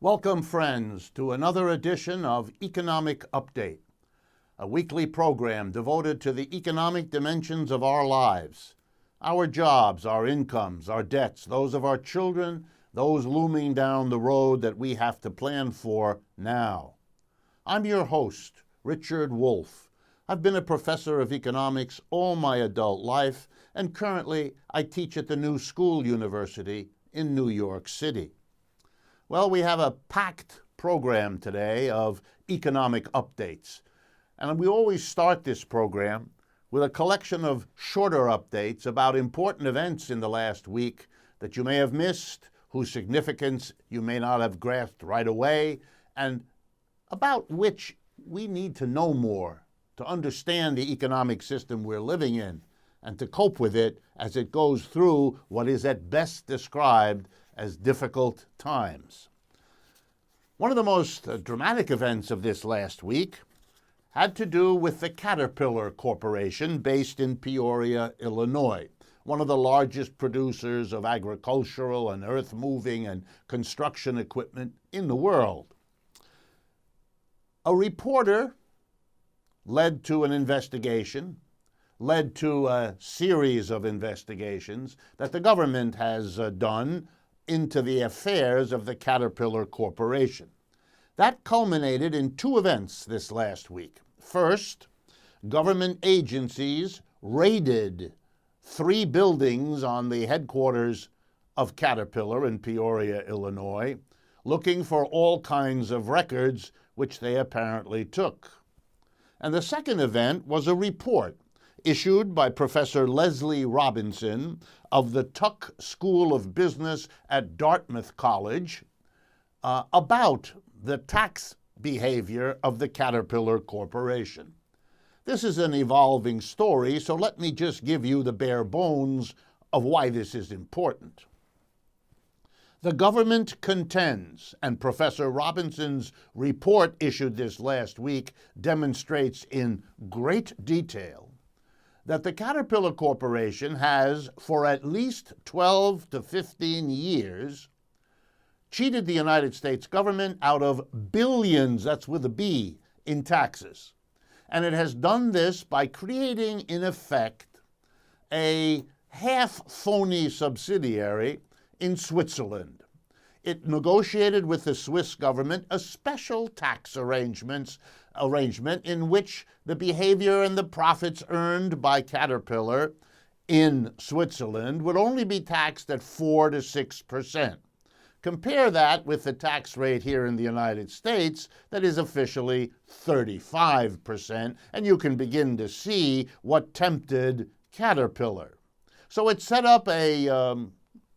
Welcome, friends, to another edition of Economic Update, a weekly program devoted to the economic dimensions of our lives, our jobs, our incomes, our debts, those of our children, those looming down the road that we have to plan for now. I'm your host, Richard Wolff. I've been a professor of economics all my adult life, and currently I teach at the New School University in New York City. Well, we have a packed program today of economic updates. And we always start this program with a collection of shorter updates about important events in the last week that you may have missed, whose significance you may not have grasped right away, and about which we need to know more to understand the economic system we're living in and to cope with it as it goes through what is at best described as difficult times. One of the most dramatic events of this last week had to do with the Caterpillar Corporation based in Peoria, Illinois, one of the largest producers of agricultural and earth-moving and construction equipment in the world. A reporter led to an investigation, led to a series of investigations that the government has done into the affairs of the Caterpillar Corporation. That culminated in two events this last week. First, government agencies raided 3 buildings on the headquarters of Caterpillar in Peoria, Illinois, looking for all kinds of records, which they apparently took. And the second event was a report issued by Professor Leslie Robinson of the Tuck School of Business at Dartmouth College about the tax behavior of the Caterpillar Corporation. This is an evolving story, so let me just give you the bare bones of why this is important. The government contends, and Professor Robinson's report issued this last week demonstrates in great detail, that the Caterpillar Corporation has, for at least 12 to 15 years, cheated the United States government out of billions, that's with a B, in taxes. And it has done this by creating, in effect, a half-phony subsidiary in Switzerland. It negotiated with the Swiss government a special tax arrangement in which the behavior and the profits earned by Caterpillar in Switzerland would only be taxed at 4 to 6%. Compare that with the tax rate here in the United States that is officially 35%, and you can begin to see what tempted Caterpillar. So it set up a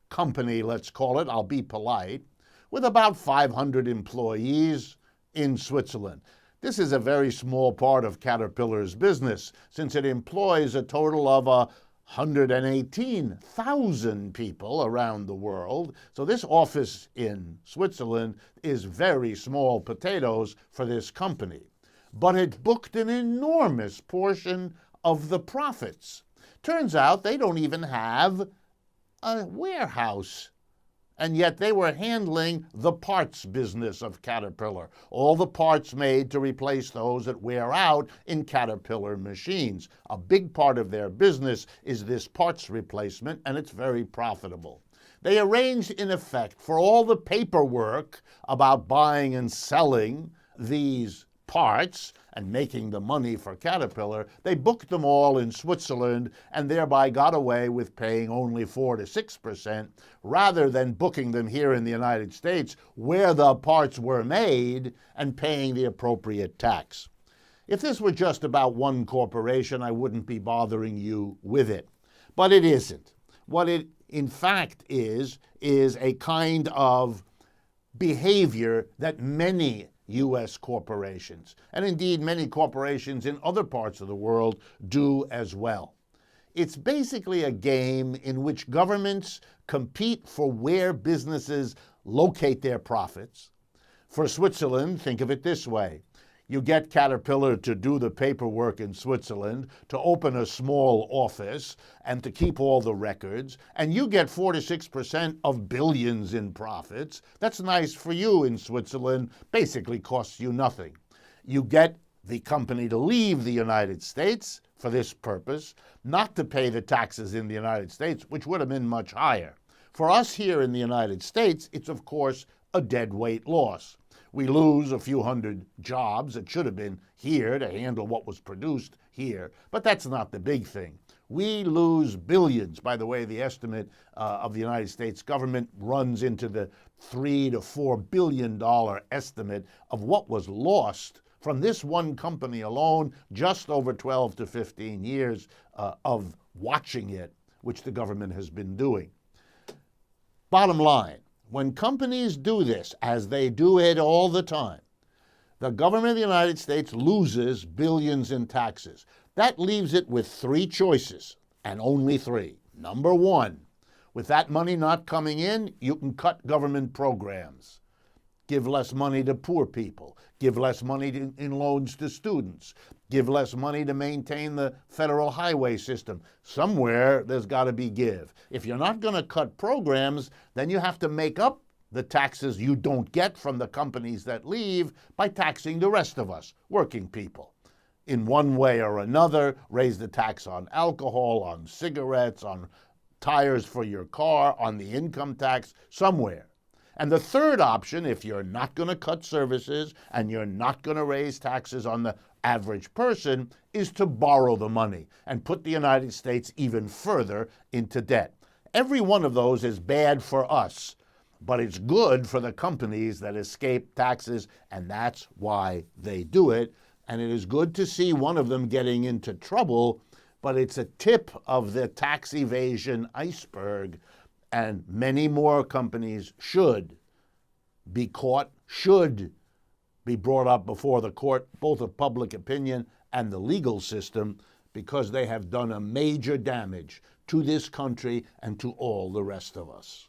company, let's call it, I'll be polite, with about 500 employees in Switzerland. This is a very small part of Caterpillar's business, since it employs a total of 118,000 people around the world. So this office in Switzerland is very small potatoes for this company. But it booked an enormous portion of the profits. Turns out they don't even have a warehouse, and yet they were handling the parts business of Caterpillar, all the parts made to replace those that wear out in Caterpillar machines. A big part of their business is this parts replacement, and it's very profitable. They arranged, in effect, for all the paperwork about buying and selling these parts and making the money for Caterpillar. They booked them all in Switzerland and thereby got away with paying only 4 to 6% rather than booking them here in the United States where the parts were made and paying the appropriate tax. If this were just about one corporation, I wouldn't be bothering you with it. But it isn't. What it in fact is a kind of behavior that many U.S. corporations, and indeed many corporations in other parts of the world, do as well. It's basically a game in which governments compete for where businesses locate their profits. For Switzerland, think of it this way. You get Caterpillar to do the paperwork in Switzerland, to open a small office, and to keep all the records, and you get 4 to 6% of billions in profits. That's nice for you in Switzerland, basically costs you nothing. You get the company to leave the United States for this purpose, not to pay the taxes in the United States, which would have been much higher. For us here in the United States, it's of course a deadweight loss. We lose a few hundred jobs that should have been here to handle what was produced here, but that's not the big thing. We lose billions. By the way, the estimate of the United States government runs into the $3 to $4 billion estimate of what was lost from this one company alone, just over 12 to 15 years of watching it, which the government has been doing. Bottom line, when companies do this, as they do it all the time, the government of the United States loses billions in taxes. That leaves it with 3 choices, and only 3. Number 1, with that money not coming in, you can cut government programs. Give less money to poor people. Give less money in loans to students. Give less money to maintain the federal highway system. Somewhere there's got to be give. If you're not going to cut programs, then you have to make up the taxes you don't get from the companies that leave by taxing the rest of us, working people. In one way or another, raise the tax on alcohol, on cigarettes, on tires for your car, on the income tax, somewhere. And the third option, if you're not going to cut services and you're not going to raise taxes on the average person, is to borrow the money and put the United States even further into debt. Every one of those is bad for us, but it's good for the companies that escape taxes, and that's why they do it. And it is good to see one of them getting into trouble, but it's a tip of the tax evasion iceberg. And many more companies should be caught, should be brought up before the court, both of public opinion and the legal system, because they have done a major damage to this country and to all the rest of us.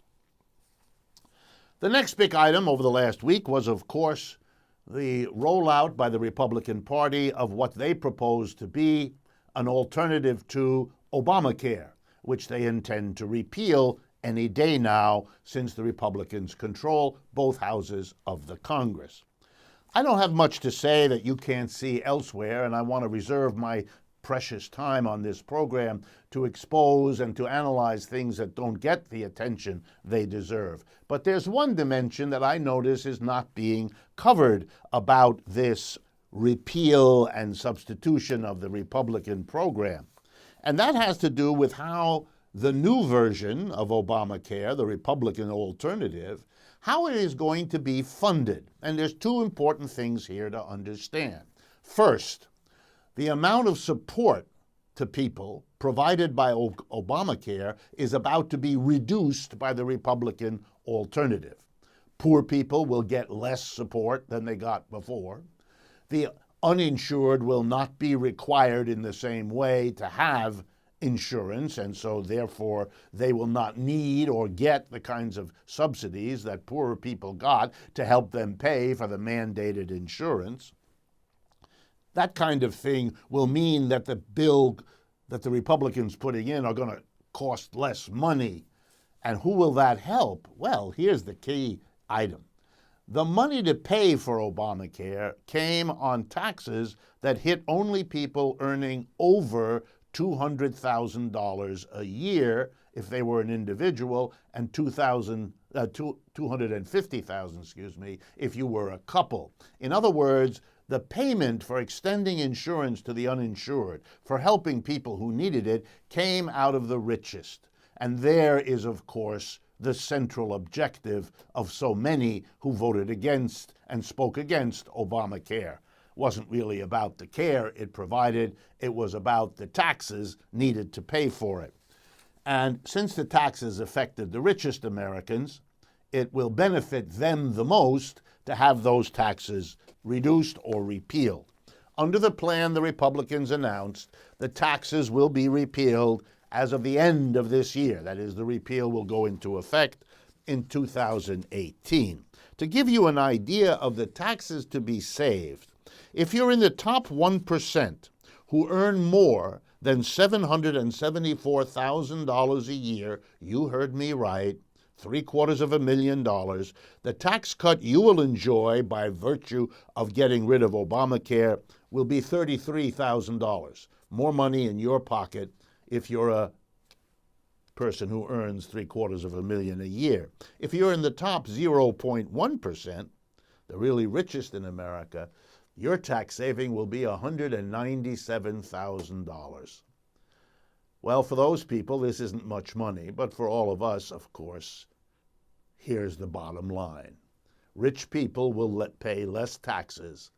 The next big item over the last week was, of course, the rollout by the Republican Party of what they propose to be an alternative to Obamacare, which they intend to repeal any day now, since the Republicans control both houses of the Congress. I don't have much to say that you can't see elsewhere, and I want to reserve my precious time on this program to expose and to analyze things that don't get the attention they deserve. But there's one dimension that I notice is not being covered about this repeal and substitution of the Republican program, and that has to do with how the new version of Obamacare, the Republican alternative, how it is going to be funded. And there's 2 important things here to understand. First, the amount of support to people provided by Obamacare is about to be reduced by the Republican alternative. Poor people will get less support than they got before. The uninsured will not be required in the same way to have insurance, and so therefore they will not need or get the kinds of subsidies that poorer people got to help them pay for the mandated insurance. That kind of thing will mean that the bill that the Republicans putting in are going to cost less money. And who will that help? Well, here's the key item. The money to pay for Obamacare came on taxes that hit only people earning over $200,000 a year if they were an individual, and $250,000, if you were a couple. In other words, the payment for extending insurance to the uninsured, for helping people who needed it, came out of the richest. And there is, of course, the central objective of so many who voted against and spoke against Obamacare. Wasn't really about the care it provided, it was about the taxes needed to pay for it. And since the taxes affected the richest Americans, it will benefit them the most to have those taxes reduced or repealed. Under the plan the Republicans announced, the taxes will be repealed as of the end of this year. That is, the repeal will go into effect in 2018. To give you an idea of the taxes to be saved, If you're in the top 1% who earn more than $774,000 a year, you heard me right, $750,000, the tax cut you will enjoy by virtue of getting rid of Obamacare will be $33,000. More money in your pocket if you're a person who earns $750,000 a year. If you're in the top 0.1%, the really richest in America, your tax saving will be $197,000. Well, for those people, this isn't much money, but for all of us, of course, here's the bottom line. Rich people will pay less taxes,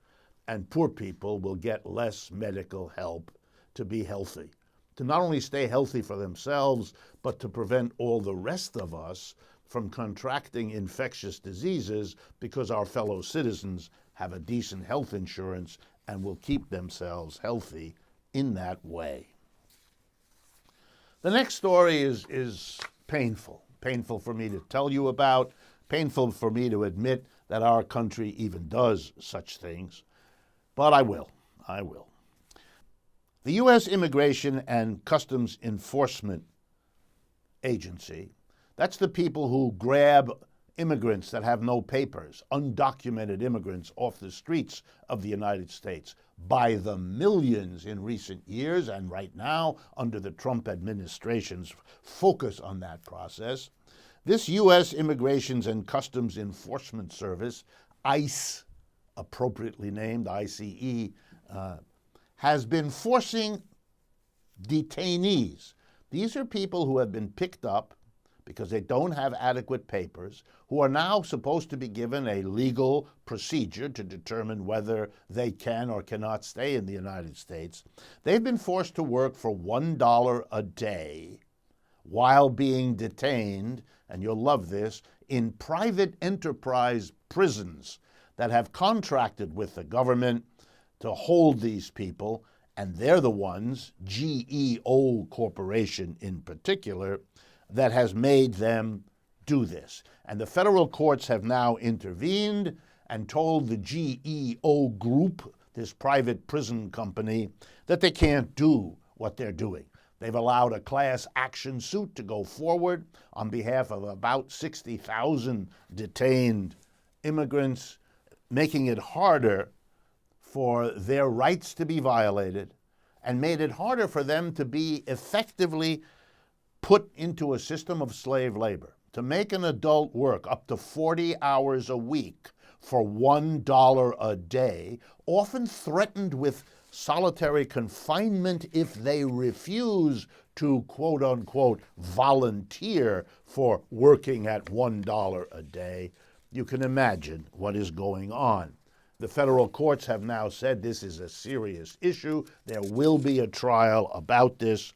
and poor people will get less medical help to be healthy, to not only stay healthy for themselves, but to prevent all the rest of us from contracting infectious diseases because our fellow citizens have a decent health insurance and will keep themselves healthy in that way. The next story is painful for me to tell you about, painful for me to admit that our country even does such things, but I will. The U.S. Immigration and Customs Enforcement Agency, that's the people who grab immigrants that have no papers, undocumented immigrants off the streets of the United States by the millions in recent years, and right now, under the Trump administration's focus on that process. This U.S. Immigration and Customs Enforcement Service, ICE, appropriately named ICE, has been forcing detainees. These are people who have been picked up because they don't have adequate papers, who are now supposed to be given a legal procedure to determine whether they can or cannot stay in the United States. They've been forced to work for $1 a day while being detained, and you'll love this, in private enterprise prisons that have contracted with the government to hold these people, and they're the ones, GEO Corporation in particular, that has made them do this. And the federal courts have now intervened and told the GEO Group, this private prison company, that they can't do what they're doing. They've allowed a class action suit to go forward on behalf of about 60,000 detained immigrants, making it harder for their rights to be violated and made it harder for them to be effectively put into a system of slave labor, to make an adult work up to 40 hours a week for $1 a day, often threatened with solitary confinement if they refuse to, quote unquote, volunteer for working at $1 a day. You can imagine what is going on. The federal courts have now said this is a serious issue. There will be a trial about this.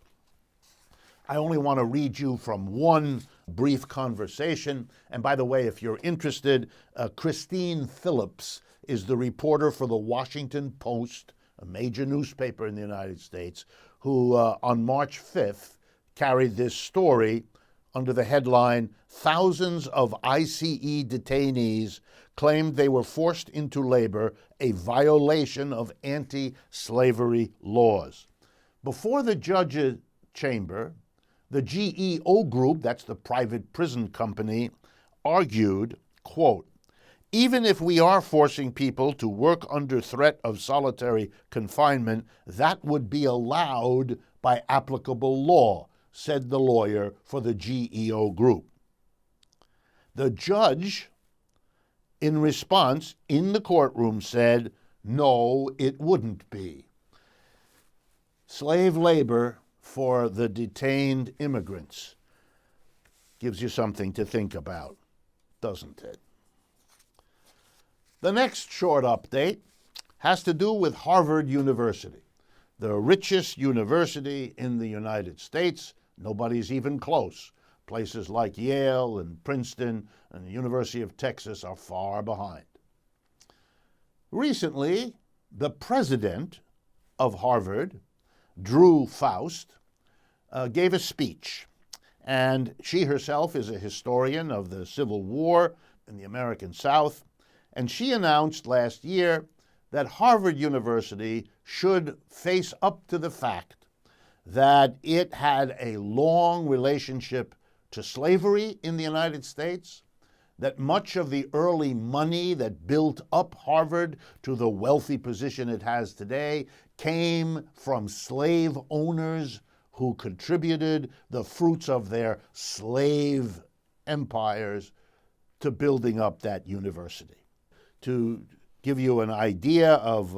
I only want to read you from one brief conversation. And by the way, if you're interested, Christine Phillips is the reporter for the Washington Post, a major newspaper in the United States, who on March 5th carried this story under the headline, "Thousands of ICE detainees claimed they were forced into labor, a violation of anti-slavery laws." Before the judge's chamber, the GEO Group, that's the private prison company, argued, quote, "Even if we are forcing people to work under threat of solitary confinement, that would be allowed by applicable law," said the lawyer for the GEO Group. The judge, in response, in the courtroom said, no, it wouldn't be. Slave labor for the detained immigrants gives you something to think about, doesn't it? The next short update has to do with Harvard University, the richest university in the United States. Nobody's even close. Places like Yale and Princeton and the University of Texas are far behind. Recently, the president of Harvard, Drew Faust, gave a speech. And she herself is a historian of the Civil War in the American South. And she announced last year that Harvard University should face up to the fact that it had a long relationship to slavery in the United States, that much of the early money that built up Harvard to the wealthy position it has today came from slave owners who contributed the fruits of their slave empires to building up that university. To give you an idea of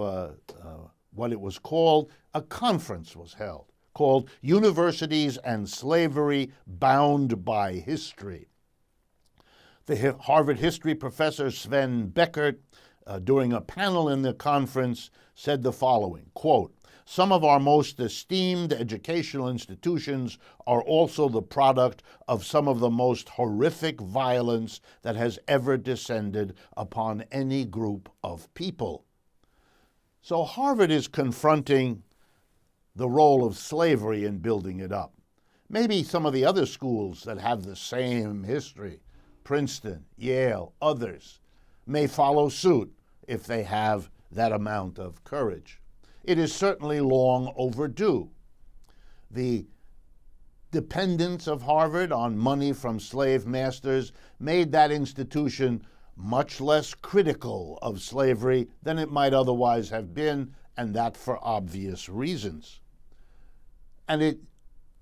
what it was called, a conference was held called Universities and Slavery Bound by History. The Harvard history professor Sven Beckert, during a panel in the conference, said the following, quote, "Some of our most esteemed educational institutions are also the product of some of the most horrific violence that has ever descended upon any group of people." So Harvard is confronting the role of slavery in building it up. Maybe some of the other schools that have the same history, Princeton, Yale, others, may follow suit if they have that amount of courage. It is certainly long overdue. The dependence of Harvard on money from slave masters made that institution much less critical of slavery than it might otherwise have been, and that for obvious reasons. And it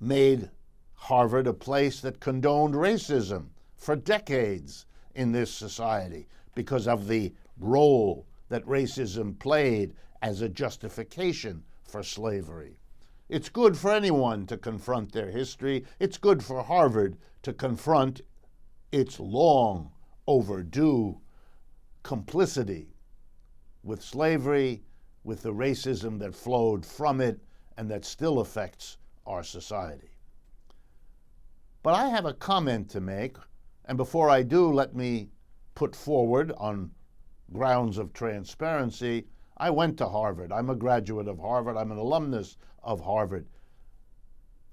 made Harvard a place that condoned racism for decades in this society because of the role that racism played as a justification for slavery. It's good for anyone to confront their history. It's good for Harvard to confront its long overdue complicity with slavery, with the racism that flowed from it and that still affects our society. But I have a comment to make, and before I do, let me put forward, on grounds of transparency, I went to Harvard. I'm a graduate of Harvard. I'm an alumnus of Harvard.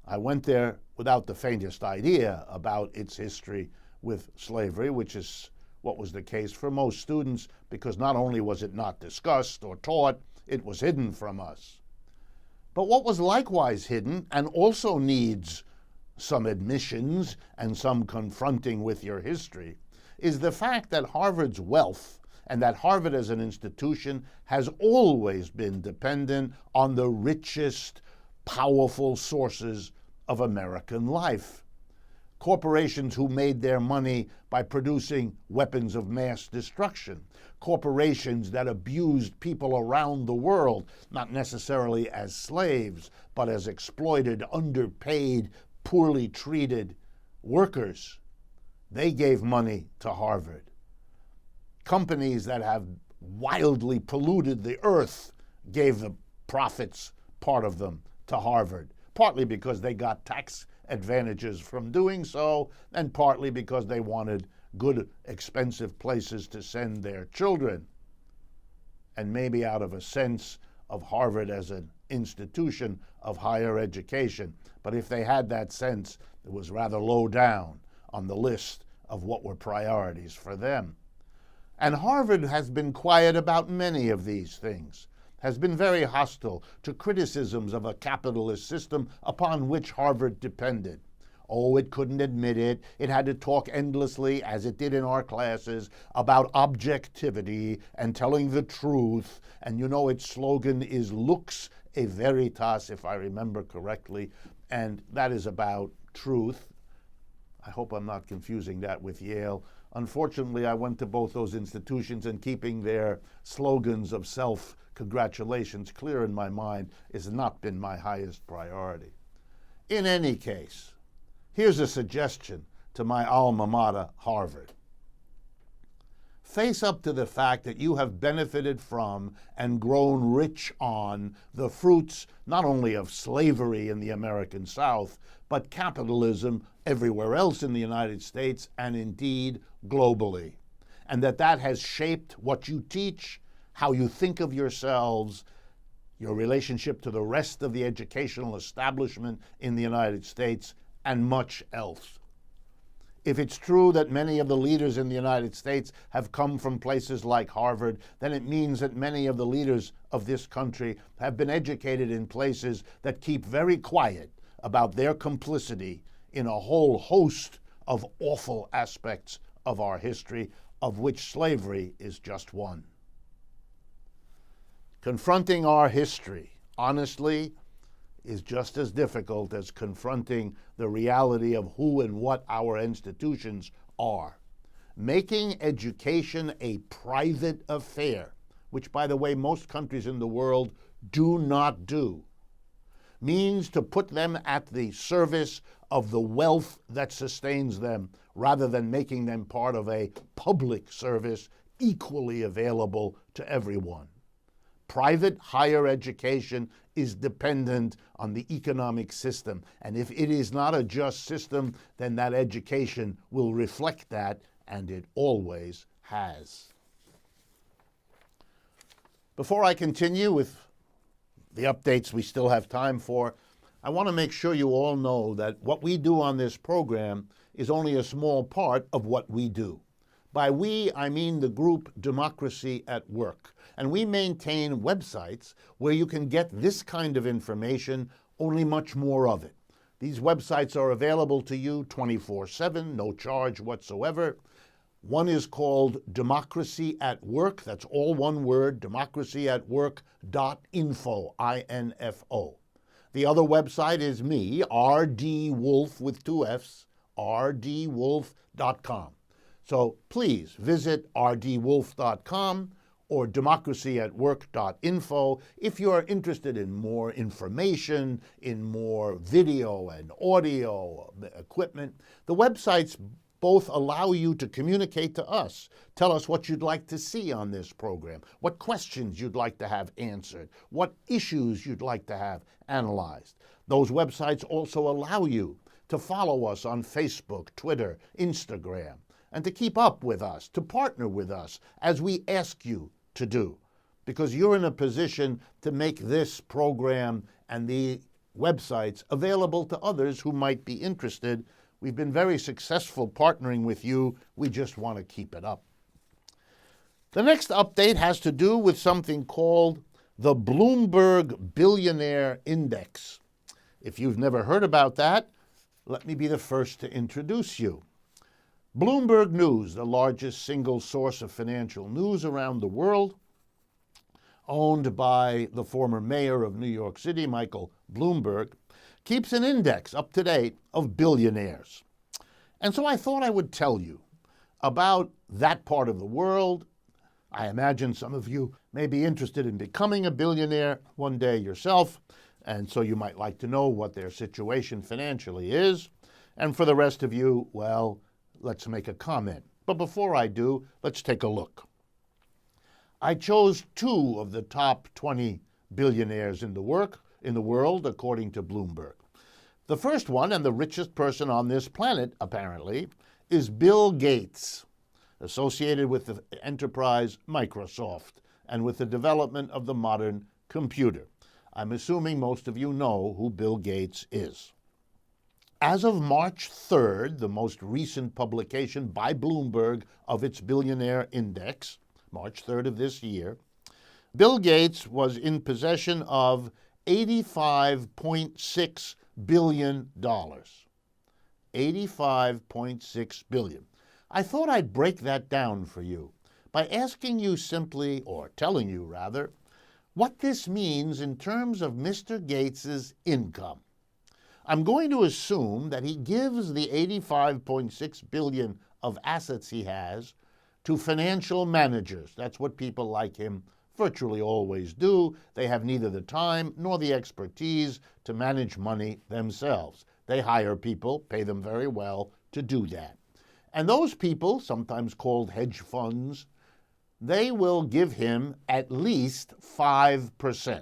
I went there without the faintest idea about its history with slavery, which is what was the case for most students, because not only was it not discussed or taught, it was hidden from us. But what was likewise hidden, and also needs some admissions and some confronting with your history, is the fact that Harvard's wealth and that Harvard as an institution has always been dependent on the richest, powerful sources of American life. Corporations who made their money by producing weapons of mass destruction. Corporations that abused people around the world, not necessarily as slaves, but as exploited, underpaid, poorly treated workers. They gave money to Harvard. Companies that have wildly polluted the earth gave the profits, part of them, to Harvard, partly because they got tax advantages from doing so, and partly because they wanted good, expensive places to send their children, and maybe out of a sense of Harvard as an institution of higher education. But if they had that sense, it was rather low down on the list of what were priorities for them. And Harvard has been quiet about many of these things, has been very hostile to criticisms of a capitalist system upon which Harvard depended. Oh, it couldn't admit it. It had to talk endlessly, as it did in our classes, about objectivity and telling the truth. And you know, its slogan is Lux e Veritas, if I remember correctly, and that is about truth. I hope I'm not confusing that with Yale. Unfortunately, I went to both those institutions, and keeping their slogans of self-congratulations clear in my mind has not been my highest priority. In any case, here's a suggestion to my alma mater, Harvard. Face up to the fact that you have benefited from and grown rich on the fruits not only of slavery in the American South, but capitalism everywhere else in the United States and indeed globally. And that has shaped what you teach, how you think of yourselves, your relationship to the rest of the educational establishment in the United States, and much else. If it's true that many of the leaders in the United States have come from places like Harvard, then it means that many of the leaders of this country have been educated in places that keep very quiet about their complicity in a whole host of awful aspects of our history, of which slavery is just one. Confronting our history, honestly, is just as difficult as confronting the reality of who and what our institutions are. Making education a private affair, which, by the way, most countries in the world do not do, means to put them at the service of the wealth that sustains them, rather than making them part of a public service equally available to everyone. Private higher education is dependent on the economic system, and if it is not a just system, then that education will reflect that, and it always has. Before I continue with the updates we still have time for, I want to make sure you all know that what we do on this program is only a small part of what we do. By we, I mean the group Democracy at Work. And we maintain websites where you can get this kind of information, only much more of it. These websites are available to you 24/7, no charge whatsoever. One is called Democracy at Work. That's all one word, democracyatwork.info, I-N-F-O. The other website is me, R.D. Wolf with two F's, rdwolf.com. So please visit rdwolf.com or democracyatwork.info if you are interested in more information, in more video and audio equipment. The websites both allow you to communicate to us. Tell us what you'd like to see on this program, what questions you'd like to have answered, what issues you'd like to have analyzed. Those websites also allow you to follow us on Facebook, Twitter, Instagram, and to keep up with us, to partner with us as we ask you to do, because you're in a position to make this program and the websites available to others who might be interested. We've been very successful partnering with you. We just want to keep it up. The next update has to do with something called the Bloomberg Billionaire Index. If you've never heard about that, let me be the first to introduce you. Bloomberg News, the largest single source of financial news around the world, owned by the former mayor of New York City, Michael Bloomberg, keeps an index up to date of billionaires. And so I thought I would tell you about that part of the world. I imagine some of you may be interested in becoming a billionaire one day yourself, and so you might like to know what their situation financially is. And for the rest of you, well, let's make a comment. But before I do, let's take a look. I chose 2 of the top 20 billionaires in the world, according to Bloomberg. The first one, and the richest person on this planet, apparently, is Bill Gates, associated with the enterprise Microsoft and with the development of the modern computer. I'm assuming most of you know who Bill Gates is. As of March 3rd, the most recent publication by Bloomberg of its billionaire index, March 3rd of this year, Bill Gates was in possession of $85.6 billion. $85.6 billion. I thought I'd break that down for you by asking you simply, or telling you rather, what this means in terms of Mr. Gates's income. I'm going to assume that he gives the $85.6 billion of assets he has to financial managers. That's what people like him virtually always do. They have neither the time nor the expertise to manage money themselves. They hire people, pay them very well to do that. And those people, sometimes called hedge funds, they will give him at least 5%.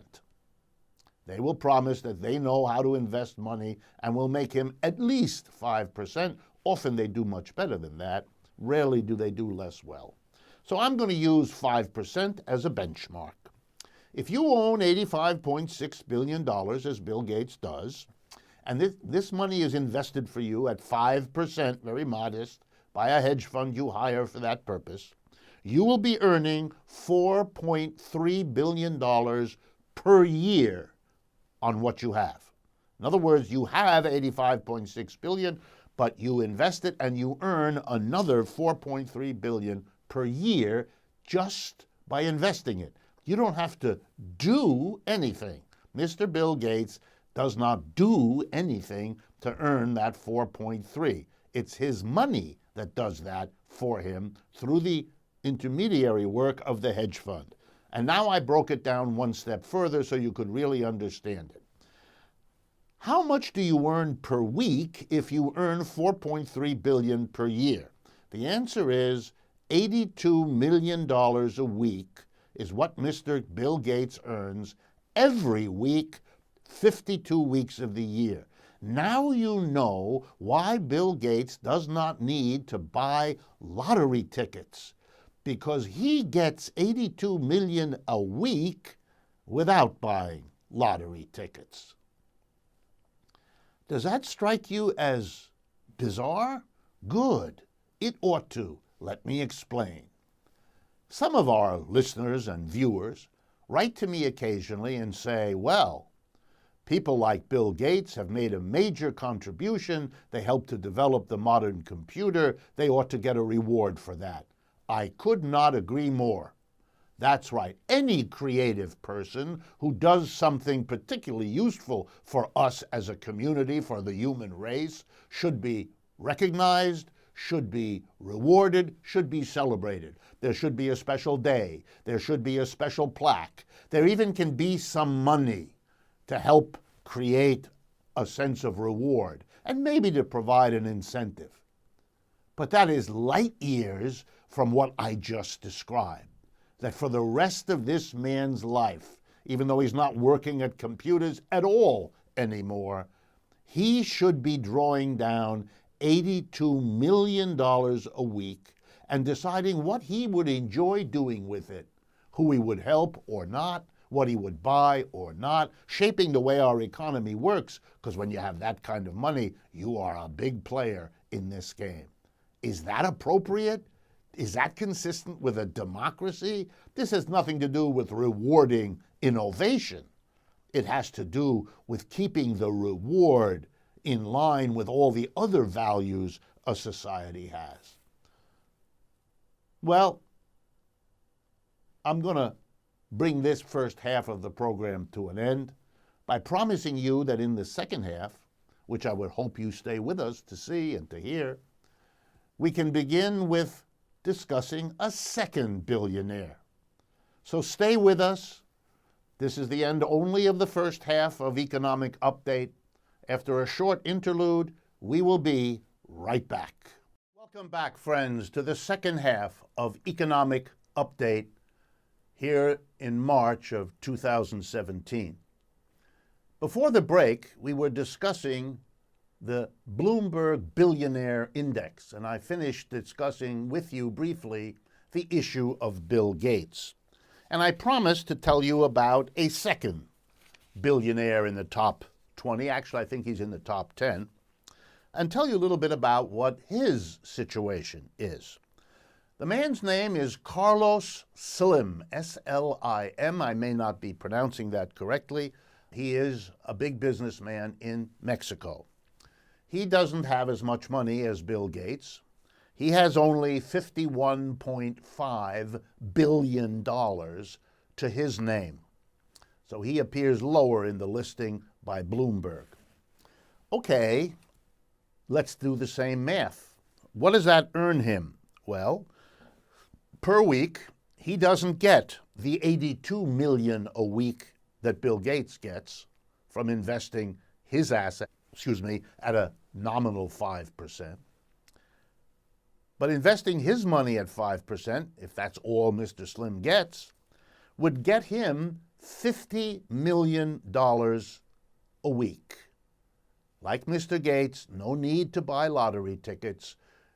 They will promise that they know how to invest money and will make him at least 5%. Often they do much better than that. Rarely do they do less well. So I'm going to use 5% as a benchmark. If you own $85.6 billion, as Bill Gates does, and this money is invested for you at 5%, very modest, by a hedge fund you hire for that purpose, you will be earning $4.3 billion per year on what you have. In other words, you have $85.6 billion, but you invest it and you earn another $4.3 billion per year just by investing it. You don't have to do anything. Mr. Bill Gates does not do anything to earn that 4.3. It's his money that does that for him through the intermediary work of the hedge fund. And now I broke it down one step further so you could really understand it. How much do you earn per week if you earn $4.3 billion per year? The answer is $82 million a week is what Mr. Bill Gates earns every week, 52 weeks of the year. Now you know why Bill Gates does not need to buy lottery tickets, because he gets $82 million a week without buying lottery tickets. Does that strike you as bizarre? Good. It ought to. Let me explain. Some of our listeners and viewers write to me occasionally and say, well, people like Bill Gates have made a major contribution. They helped to develop the modern computer. They ought to get a reward for that. I could not agree more. That's right. Any creative person who does something particularly useful for us as a community, for the human race, should be recognized, should be rewarded, should be celebrated. There should be a special day. There should be a special plaque. There even can be some money to help create a sense of reward and maybe to provide an incentive. But that is light years from what I just described. That for the rest of this man's life, even though he's not working at computers at all anymore, he should be drawing down $82 million a week and deciding what he would enjoy doing with it, who he would help or not, what he would buy or not, shaping the way our economy works, because when you have that kind of money, you are a big player in this game. Is that appropriate? Is that consistent with a democracy? This has nothing to do with rewarding innovation. It has to do with keeping the reward in line with all the other values a society has. Well, I'm going to bring this first half of the program to an end by promising you that in the second half, which I would hope you stay with us to see and to hear, we can begin with discussing a second billionaire. So stay with us. This is the end only of the first half of Economic Update. After a short interlude, we will be right back. Welcome back, friends, to the second half of Economic Update here in March of 2017. Before the break, we were discussing the Bloomberg Billionaire Index, and I finished discussing with you briefly the issue of Bill Gates. And I promised to tell you about a second billionaire in the top 20, actually I think he's in the top 10, and tell you a little bit about what his situation is. The man's name is Carlos Slim, S-L-I-M. I may not be pronouncing that correctly. He is a big businessman in Mexico. He doesn't have as much money as Bill Gates. He has only $51.5 billion to his name. So he appears lower in the listing by Bloomberg. Okay, let's do the same math. What does that earn him? Well, per week, he doesn't get the $82 million a week that Bill Gates gets from investing his asset, at a nominal 5%. But investing his money at 5%, if that's all Mr. Slim gets, would get him $50 million a week. Like Mr. Gates, no need to buy lottery tickets.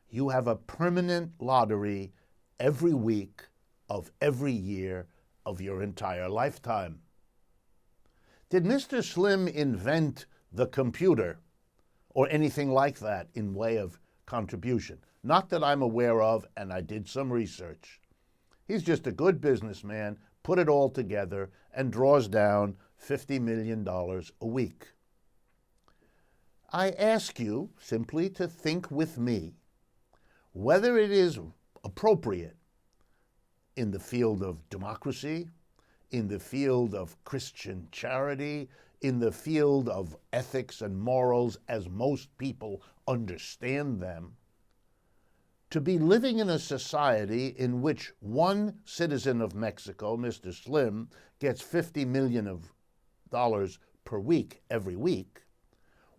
You have a permanent lottery every week of every year of your entire lifetime. Did Mr. Slim invent the computer, or anything like that in way of contribution. Not that I'm aware of, and I did some research. He's just a good businessman, put it all together, and draws down $50 million a week. I ask you simply to think with me whether it is appropriate in the field of democracy, in the field of Christian charity, in the field of ethics and morals as most people understand them, to be living in a society in which one citizen of Mexico, Mr. Slim, gets $50 million per week every week,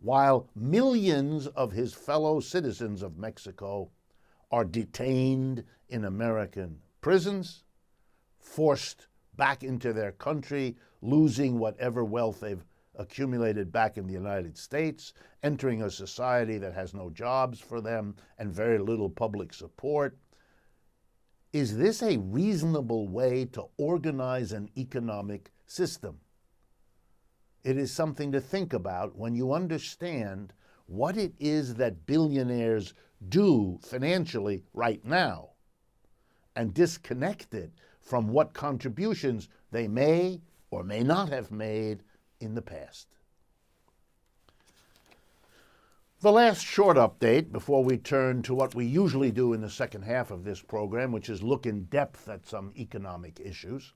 while millions of his fellow citizens of Mexico are detained in American prisons, forced back into their country, losing whatever wealth they've accumulated back in the United States, entering a society that has no jobs for them and very little public support. Is this a reasonable way to organize an economic system? It is something to think about when you understand what it is that billionaires do financially right now and disconnect it from what contributions they may or may not have made in the past. The last short update before we turn to what we usually do in the second half of this program, which is look in depth at some economic issues,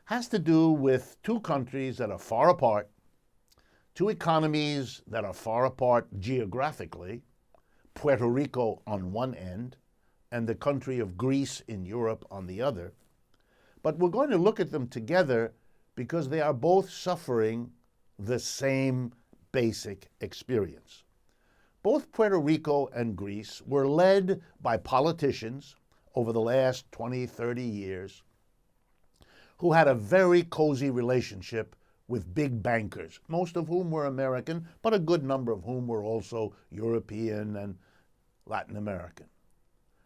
has to do with two countries that are far apart, two economies that are far apart geographically, Puerto Rico on one end and the country of Greece in Europe on the other. But we're going to look at them together because they are both suffering the same basic experience. Both Puerto Rico and Greece were led by politicians over the last 20, 30 years who had a very cozy relationship with big bankers, most of whom were American, but a good number of whom were also European and Latin American.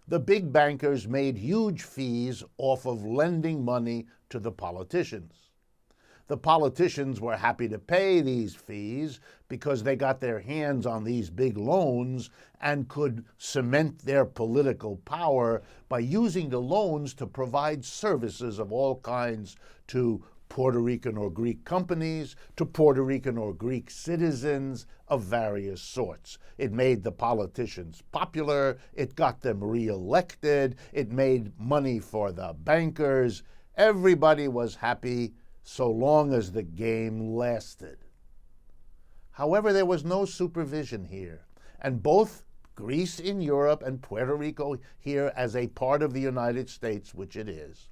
The big bankers made huge fees off of lending money to the politicians. The politicians were happy to pay these fees because they got their hands on these big loans and could cement their political power by using the loans to provide services of all kinds to Puerto Rican or Greek companies, to Puerto Rican or Greek citizens of various sorts. It made the politicians popular, it got them reelected, it made money for the bankers. Everybody was happy so long as the game lasted. However, there was no supervision here, and both Greece in Europe and Puerto Rico here as a part of the United States, which it is,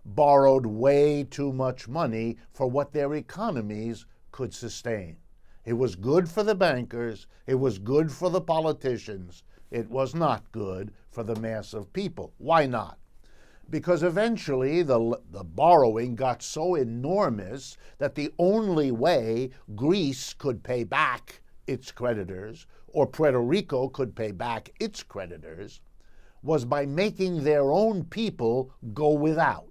borrowed way too much money for what their economies could sustain. It was good for the bankers, it was good for the politicians, it was not good for the mass of people. Why not? Because eventually the borrowing got so enormous that the only way Greece could pay back its creditors, or Puerto Rico could pay back its creditors, was by making their own people go without.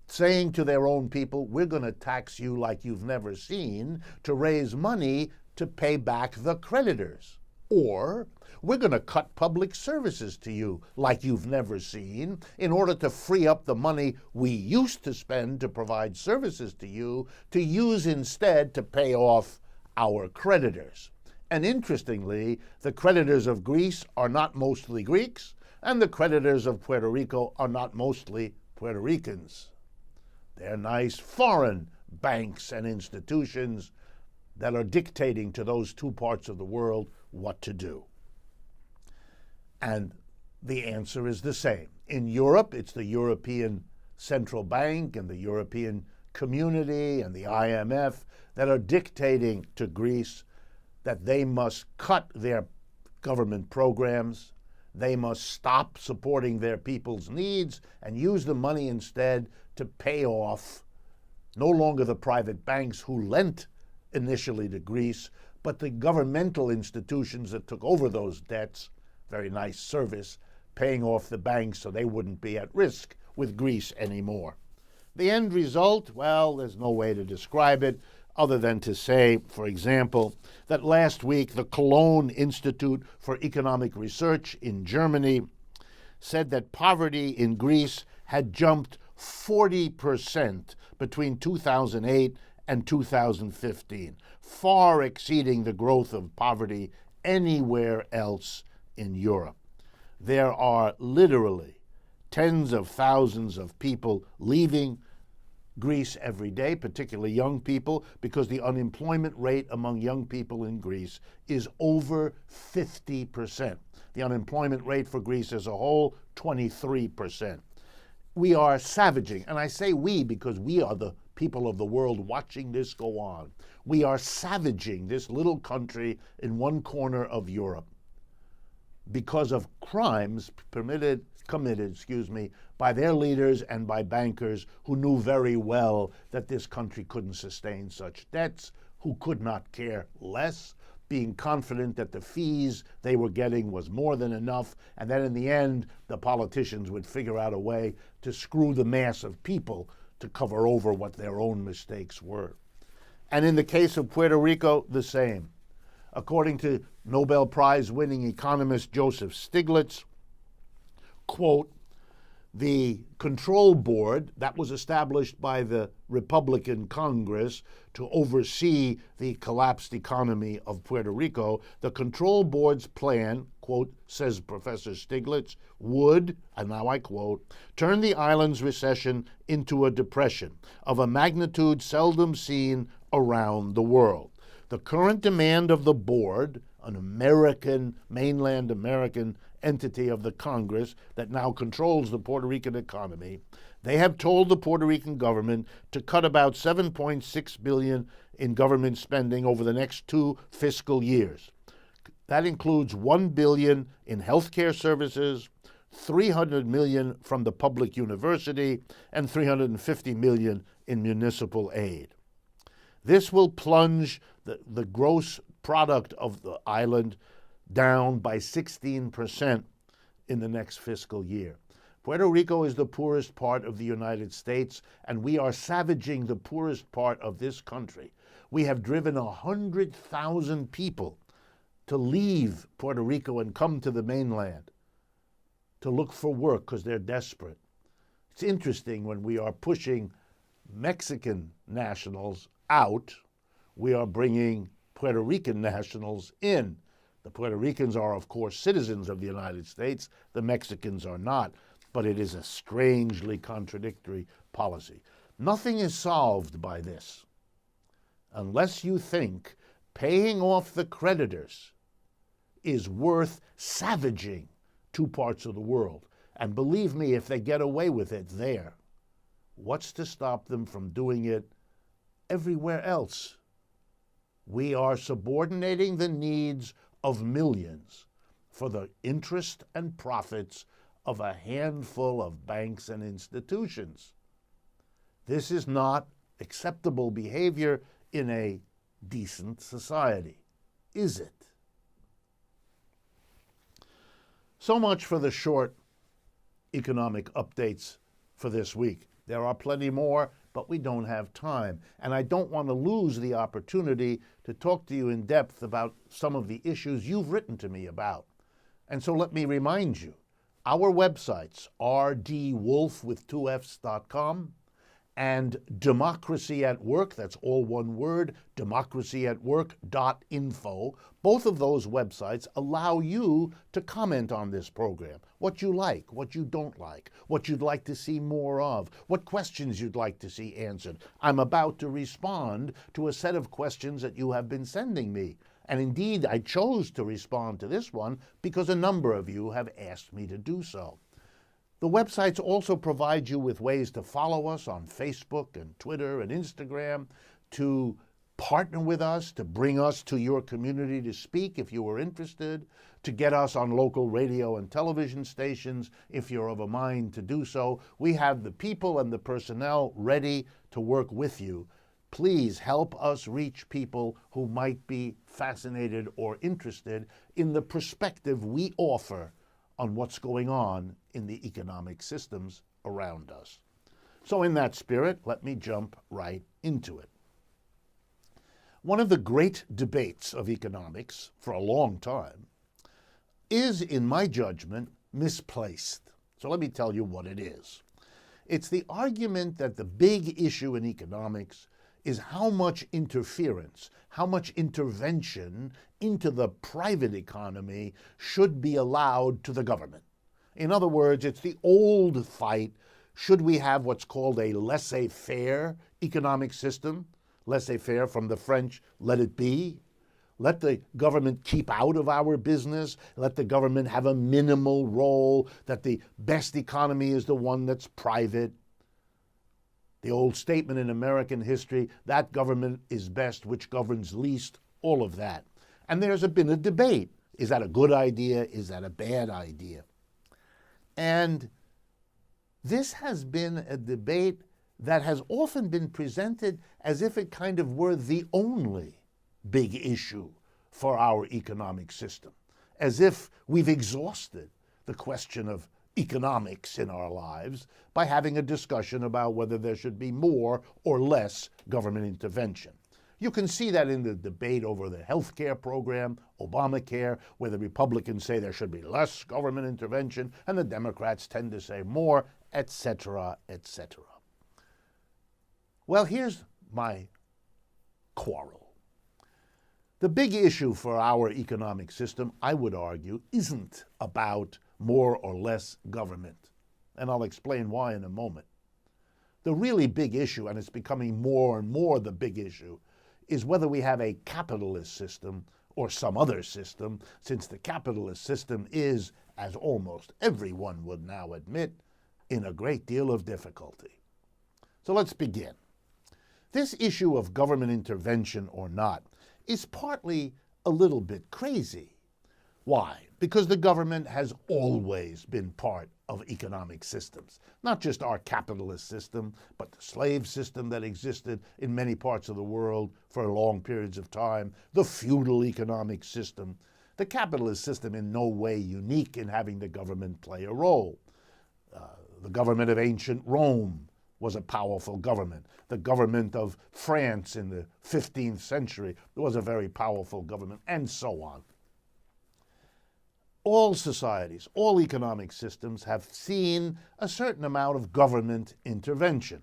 Saying to their own people, we're going to tax you like you've never seen to raise money to pay back the creditors. Or we're going to cut public services to you like you've never seen in order to free up the money we used to spend to provide services to you to use instead to pay off our creditors. And interestingly, the creditors of Greece are not mostly Greeks, and the creditors of Puerto Rico are not mostly Puerto Ricans. They're nice foreign banks and institutions that are dictating to those two parts of the world what to do. And the answer is the same. In Europe, it's the European Central Bank and the European Community and the IMF that are dictating to Greece that they must cut their government programs, they must stop supporting their people's needs and use the money instead to pay off no longer the private banks who lent initially to Greece, but the governmental institutions that took over those debts. Very nice service, paying off the banks so they wouldn't be at risk with Greece anymore. The end result, well, there's no way to describe it other than to say, for example, that last week the Cologne Institute for Economic Research in Germany said that poverty in Greece had jumped 40% between 2008 and 2015, far exceeding the growth of poverty anywhere else in Europe. There are literally tens of thousands of people leaving Greece every day, particularly young people, because the unemployment rate among young people in Greece is over 50%. The unemployment rate for Greece as a whole, 23%. We are savaging, and I say we because we are the people of the world watching this go on. We are savaging this little country in one corner of Europe because of crimes committed by their leaders and by bankers who knew very well that this country couldn't sustain such debts, who could not care less, being confident that the fees they were getting was more than enough, and then in the end, the politicians would figure out a way to screw the mass of people to cover over what their own mistakes were. And in the case of Puerto Rico, the same. According to Nobel Prize-winning economist Joseph Stiglitz, quote, the control board that was established by the Republican Congress to oversee the collapsed economy of Puerto Rico, the control board's plan, quote, says Professor Stiglitz, would, and now I quote, turn the island's recession into a depression of a magnitude seldom seen around the world. The current demand of the board, an mainland American entity of the Congress that now controls the Puerto Rican economy, they have told the Puerto Rican government to cut about $7.6 billion in government spending over the next 2 fiscal years. That includes $1 billion in healthcare services, $300 million from the public university, and $350 million in municipal aid. This will plunge the gross product of the island down by 16% in the next fiscal year. Puerto Rico is the poorest part of the United States, and we are savaging the poorest part of this country. We have driven 100,000 people to leave Puerto Rico and come to the mainland to look for work because they're desperate. It's interesting when we are pushing Mexican nationals out, we are bringing Puerto Rican nationals in. The Puerto Ricans are, of course, citizens of the United States. The Mexicans are not. But it is a strangely contradictory policy. Nothing is solved by this unless you think paying off the creditors is worth savaging 2 parts of the world. And believe me, if they get away with it there, what's to stop them from doing it everywhere else? We are subordinating the needs of millions for the interest and profits of a handful of banks and institutions. This is not acceptable behavior in a decent society, is it? So much for the short economic updates for this week. There are plenty more, but we don't have time. And I don't want to lose the opportunity to talk to you in depth about some of the issues you've written to me about. And so let me remind you, our websites, rdwolf.com and Democracy at Work, that's all one word, democracyatwork.info. Both of those websites allow you to comment on this program, what you like, what you don't like, what you'd like to see more of, what questions you'd like to see answered. I'm about to respond to a set of questions that you have been sending me. And indeed, I chose to respond to this one because a number of you have asked me to do so. The websites also provide you with ways to follow us on Facebook and Twitter and Instagram, to partner with us, to bring us to your community to speak if you are interested, to get us on local radio and television stations if you're of a mind to do so. We have the people and the personnel ready to work with you. Please help us reach people who might be fascinated or interested in the perspective we offer on what's going on in the economic systems around us. So in that spirit, let me jump right into it. One of the great debates of economics for a long time is, in my judgment, misplaced. So let me tell you what it is. It's the argument that the big issue in economics is how much interference, how much intervention into the private economy should be allowed to the government. In other words, it's the old fight: should we have what's called a laissez-faire economic system? Laissez-faire from the French, let it be. Let the government keep out of our business. Let the government have a minimal role, that the best economy is the one that's private. The old statement in American history, that government is best which governs least, all of that. And there's been a debate. Is that a good idea? Is that a bad idea? And this has been a debate that has often been presented as if it kind of were the only big issue for our economic system, as if we've exhausted the question of economics in our lives by having a discussion about whether there should be more or less government intervention. You can see that in the debate over the health care program, Obamacare, where the Republicans say there should be less government intervention and the Democrats tend to say more, etc., etc. Well, here's my quarrel. The big issue for our economic system, I would argue, isn't about more or less government. And I'll explain why in a moment. The really big issue, and it's becoming more and more the big issue, is whether we have a capitalist system or some other system, since the capitalist system is, as almost everyone would now admit, in a great deal of difficulty. So let's begin. This issue of government intervention or not is partly a little bit crazy. Why? Because the government has always been part of economic systems, not just our capitalist system, but the slave system that existed in many parts of the world for long periods of time, the feudal economic system, the capitalist system in no way unique in having the government play a role. The government of ancient Rome was a powerful government. The government of France in the 15th century was a very powerful government, and so on. All societies, all economic systems have seen a certain amount of government intervention.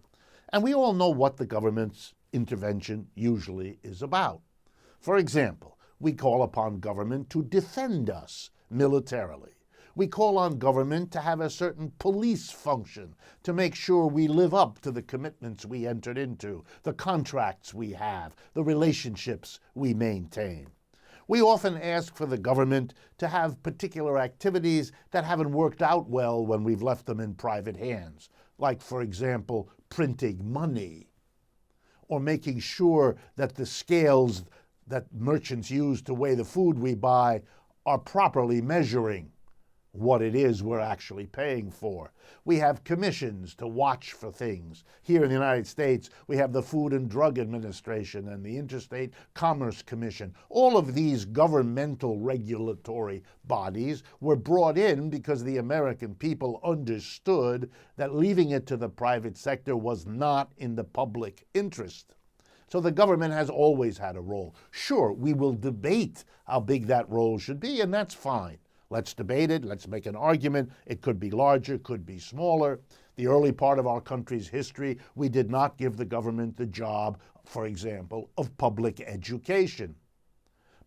And we all know what the government's intervention usually is about. For example, we call upon government to defend us militarily. We call on government to have a certain police function to make sure we live up to the commitments we entered into, the contracts we have, the relationships we maintain. We often ask for the government to have particular activities that haven't worked out well when we've left them in private hands, like, for example, printing money, or making sure that the scales that merchants use to weigh the food we buy are properly measuring what it is we're actually paying for. We have commissions to watch for things. Here in the United States, we have the Food and Drug Administration and the Interstate Commerce Commission. All of these governmental regulatory bodies were brought in because the American people understood that leaving it to the private sector was not in the public interest. So the government has always had a role. Sure, we will debate how big that role should be, and that's fine. Let's debate it. Let's make an argument. It could be larger, could be smaller. The early part of our country's history, we did not give the government the job, for example, of public education.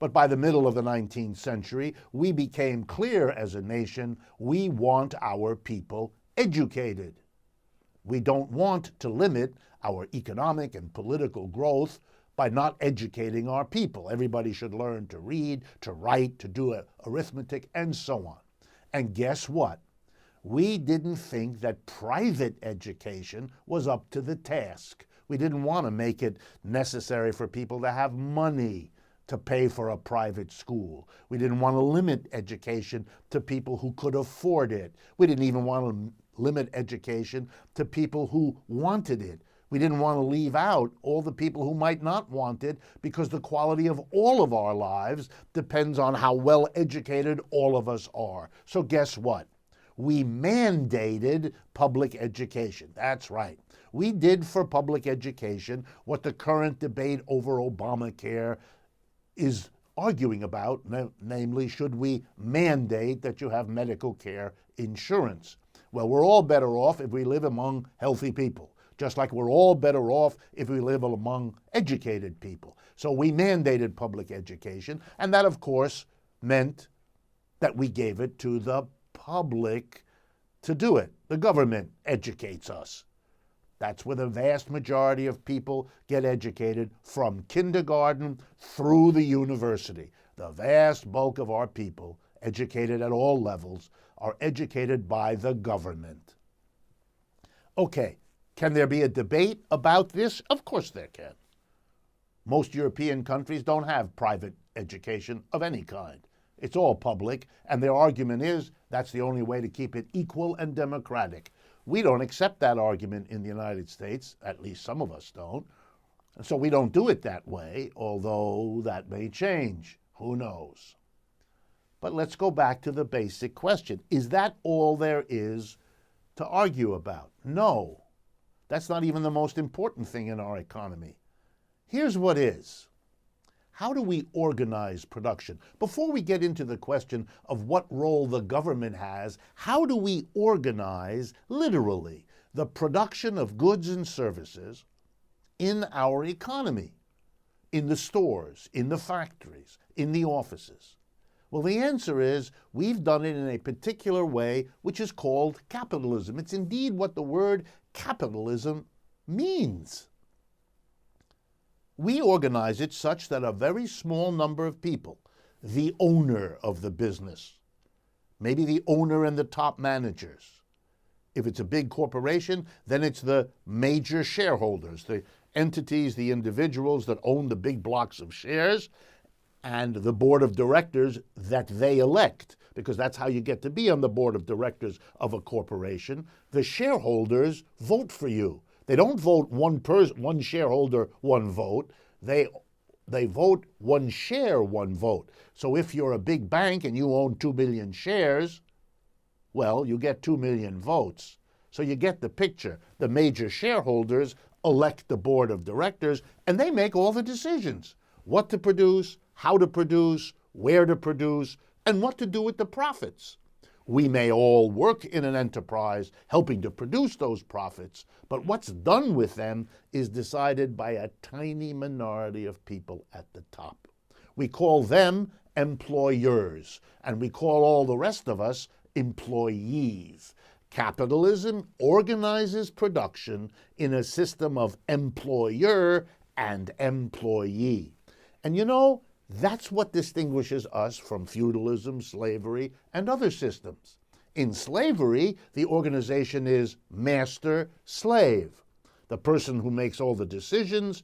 But by the middle of the 19th century, we became clear as a nation, we want our people educated. We don't want to limit our economic and political growth by not educating our people. Everybody should learn to read, to write, to do arithmetic, and so on. And guess what? We didn't think that private education was up to the task. We didn't want to make it necessary for people to have money to pay for a private school. We didn't want to limit education to people who could afford it. We didn't even want to limit education to people who wanted it. We didn't want to leave out all the people who might not want it, because the quality of all of our lives depends on how well educated all of us are. So guess what? We mandated public education. That's right. We did for public education what the current debate over Obamacare is arguing about, namely, should we mandate that you have medical care insurance? Well, we're all better off if we live among healthy people, just like we're all better off if we live among educated people. So we mandated public education, and that, of course, meant that we gave it to the public to do it. The government educates us. That's where the vast majority of people get educated, from kindergarten through the university. The vast bulk of our people, educated at all levels, are educated by the government. Okay, can there be a debate about this? Of course there can. Most European countries don't have private education of any kind. It's all public, and their argument is that's the only way to keep it equal and democratic. We don't accept that argument in the United States, at least some of us don't. And so we don't do it that way, although that may change. Who knows? But let's go back to the basic question. Is that all there is to argue about? No. That's not even the most important thing in our economy. Here's what is. How do we organize production? Before we get into the question of what role the government has, how do we organize, literally, the production of goods and services in our economy, in the stores, in the factories, in the offices? Well, the answer is we've done it in a particular way, which is called capitalism. It's indeed what the word capitalism means. We organize it such that a very small number of people, the owner of the business, maybe the owner and the top managers. If it's a big corporation, then it's the major shareholders, the entities, the individuals that own the big blocks of shares, and the board of directors that they elect, because that's how you get to be on the board of directors of a corporation. The shareholders vote for you. They don't vote one shareholder, one vote. They vote one share, one vote. So if you're a big bank and you own 2 million shares, well, you get 2 million votes. So you get the picture. The major shareholders elect the board of directors, and they make all the decisions. What to produce, how to produce, where to produce, and what to do with the profits. We may all work in an enterprise helping to produce those profits, but what's done with them is decided by a tiny minority of people at the top. We call them employers, and we call all the rest of us employees. Capitalism organizes production in a system of employer and employee. And you know, that's what distinguishes us from feudalism, slavery, and other systems. In slavery, the organization is master-slave. The person who makes all the decisions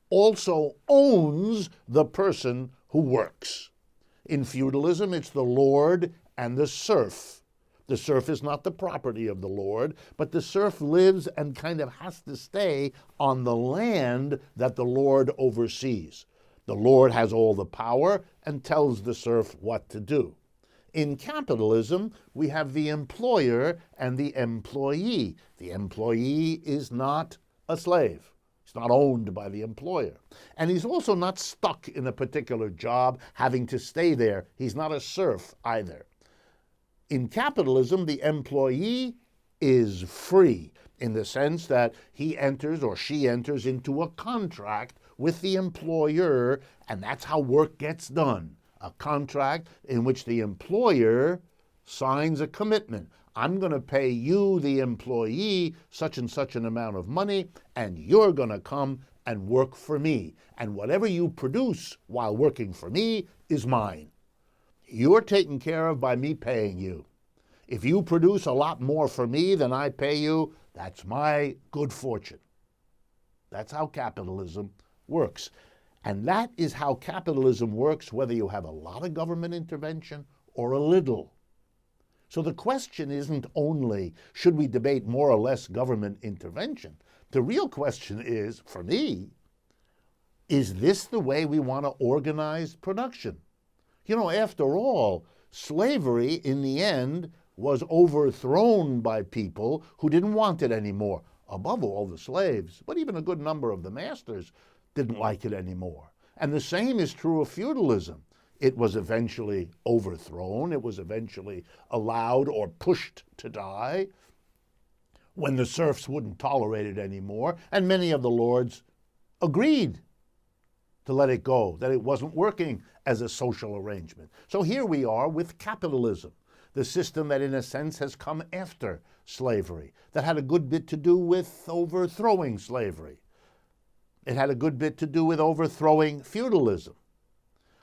also owns the person who works. In feudalism, it's the lord and the serf. The serf is not the property of the lord, but the serf lives and kind of has to stay on the land that the lord oversees. The lord has all the power and tells the serf what to do. In capitalism, we have the employer and the employee. The employee is not a slave. He's not owned by the employer. And he's also not stuck in a particular job, having to stay there. He's not a serf either. In capitalism, the employee is free in the sense that he enters or she enters into a contract with the employer, and that's how work gets done. A contract in which the employer signs a commitment. I'm going to pay you, the employee, such and such an amount of money, and you're going to come and work for me. And whatever you produce while working for me is mine. You're taken care of by me paying you. If you produce a lot more for me than I pay you, that's my good fortune. That's how capitalism works. And that is how capitalism works, whether you have a lot of government intervention or a little. So the question isn't only, should we debate more or less government intervention? The real question is, for me, is this the way we want to organize production? You know, after all, slavery, in the end, was overthrown by people who didn't want it anymore. Above all, the slaves, but even a good number of the masters didn't like it anymore. And the same is true of feudalism. It was eventually overthrown. It was eventually allowed or pushed to die when the serfs wouldn't tolerate it anymore, and many of the lords agreed to let it go, that it wasn't working as a social arrangement. So here we are with capitalism, the system that in a sense has come after slavery, that had a good bit to do with overthrowing slavery. It had a good bit to do with overthrowing feudalism,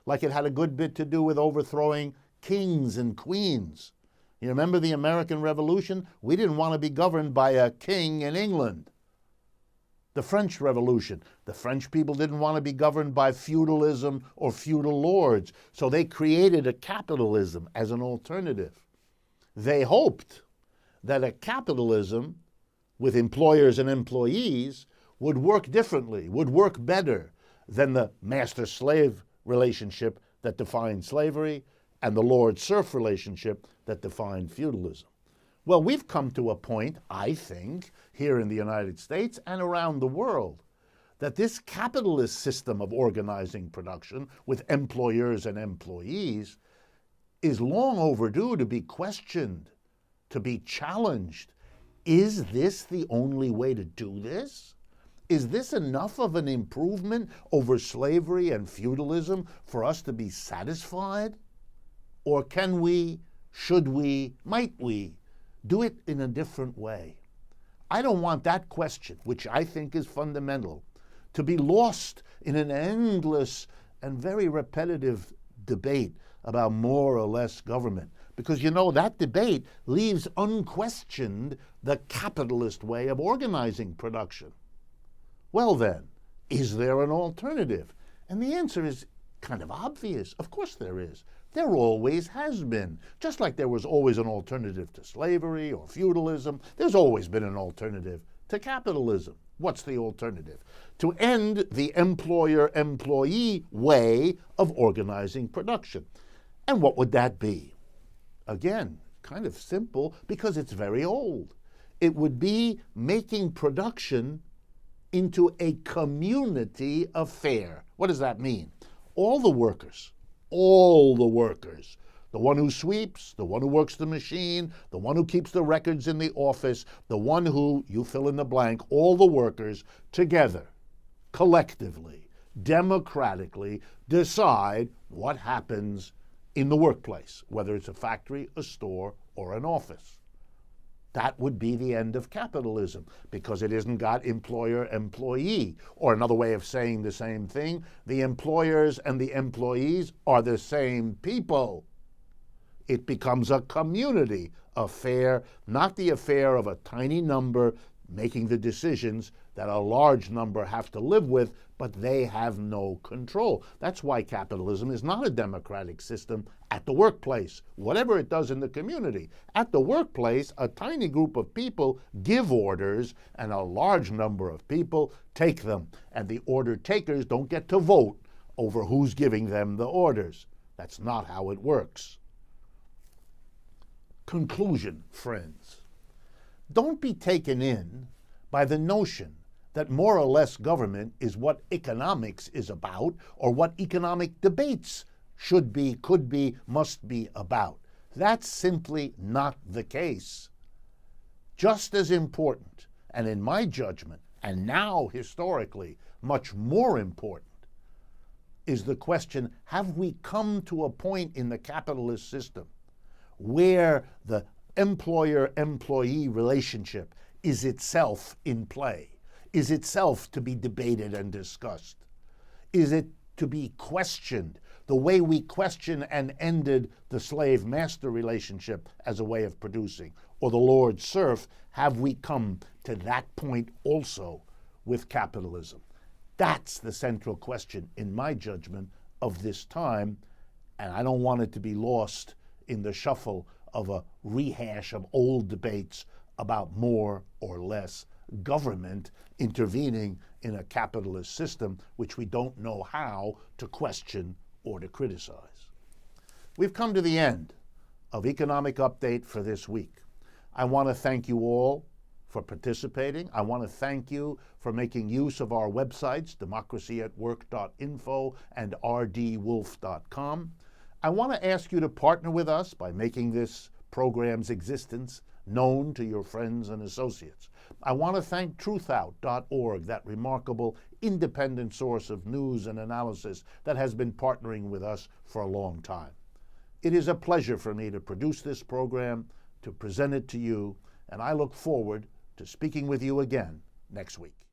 like it had a good bit to do with overthrowing kings and queens. You remember the American Revolution? We didn't want to be governed by a king in England. The French Revolution, the French people didn't want to be governed by feudalism or feudal lords, so they created a capitalism as an alternative. They hoped that a capitalism with employers and employees would work differently, would work better than the master-slave relationship that defined slavery and the lord-serf relationship that defined feudalism. Well, we've come to a point, I think, here in the United States and around the world, that this capitalist system of organizing production with employers and employees is long overdue to be questioned, to be challenged. Is this the only way to do this? Is this enough of an improvement over slavery and feudalism for us to be satisfied? Or can we, should we, might we do it in a different way? I don't want that question, which I think is fundamental, to be lost in an endless and very repetitive debate about more or less government. Because, you know, that debate leaves unquestioned the capitalist way of organizing production. Well then, is there an alternative? And the answer is kind of obvious. Of course there is. There always has been. Just like there was always an alternative to slavery or feudalism, there's always been an alternative to capitalism. What's the alternative? To end the employer-employee way of organizing production. And what would that be? Again, kind of simple because it's very old. It would be making production into a community affair. What does that mean? All the workers, the one who sweeps, the one who works the machine, the one who keeps the records in the office, the one who, you fill in the blank, all the workers together, collectively, democratically decide what happens in the workplace, whether it's a factory, a store, or an office. That would be the end of capitalism because it isn't got employer-employee. Or another way of saying the same thing, the employers and the employees are the same people. It becomes a community affair, not the affair of a tiny number making the decisions that a large number have to live with, but they have no control. That's why capitalism is not a democratic system at the workplace, whatever it does in the community. At the workplace, a tiny group of people give orders, and a large number of people take them, and the order takers don't get to vote over who's giving them the orders. That's not how it works. Conclusion, friends. Don't be taken in by the notion that more or less government is what economics is about or what economic debates should be, could be, must be about. That's simply not the case. Just as important, and in my judgment, and now historically much more important, is the question, have we come to a point in the capitalist system where the employer-employee relationship is itself in play? Is itself to be debated and discussed? Is it to be questioned the way we question and ended the slave-master relationship as a way of producing, or the lord-serf? Have we come to that point also with capitalism? That's the central question, in my judgment, of this time, and I don't want it to be lost in the shuffle of a rehash of old debates about more or less government intervening in a capitalist system which we don't know how to question or to criticize. We've come to the end of Economic Update for this week. I want to thank you all for participating. I want to thank you for making use of our websites, democracyatwork.info and rdwolf.com. I want to ask you to partner with us by making this program's existence known to your friends and associates. I want to thank truthout.org, that remarkable independent source of news and analysis that has been partnering with us for a long time. It is a pleasure for me to produce this program, to present it to you, and I look forward to speaking with you again next week.